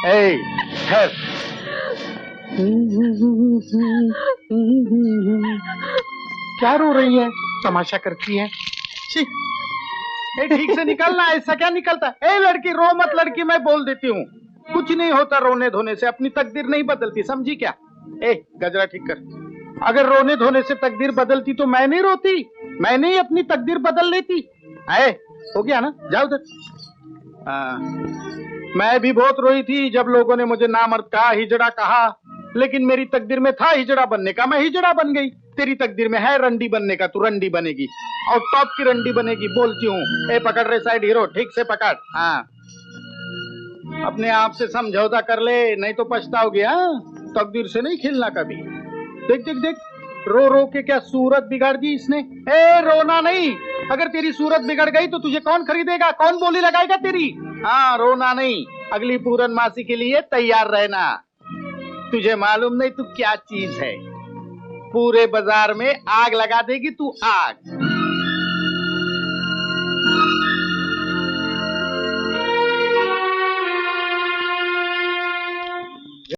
ए, ठहर। क्या रो रही है? तमाशा करती है। ए, ठीक से निकलना, ऐसा क्या निकलता है? ए लड़की, रो मत लड़की, मैं बोल देती हूँ। कुछ नहीं होता रोने धोने से, अपनी तकदीर नहीं बदलती, समझी क्या? ए गजरा ठीक कर। अगर रोने धोने से तकदीर बदलती तो मैं नहीं रोती, मैंने ही अपनी तकदीर बदल लेती। आए, हो गया ना, जाओ उधर। मैं भी बहुत रोई थी जब लोगों ने मुझे नामर्द कहा, हिजड़ा कहा, लेकिन मेरी तकदीर में था हिजड़ा बनने का, मैं हिजड़ा बन गई। तेरी तकदीर में है रंडी बनने का, तू रंडी बनेगी और टॉप की रंडी बनेगी, बोलती हूँ। ए पकड़ रे साइड हीरो, ठीक से पकड़। हाँ, अपने आप से समझौता कर ले, नहीं तो पछताओगे। हाँ, तकदीर से नहीं खेलना कभी। देख देख देख, रो रो के क्या सूरत बिगाड़ दी इसने। ए रोना नहीं, अगर तेरी सूरत बिगड़ गई तो तुझे कौन खरीदेगा, कौन बोली लगाएगा तेरी? हाँ, रोना नहीं, अगली पूर्णमासी के लिए तैयार रहना। तुझे मालूम नहीं तू क्या चीज है, पूरे बाजार में आग लगा देगी तू, आग।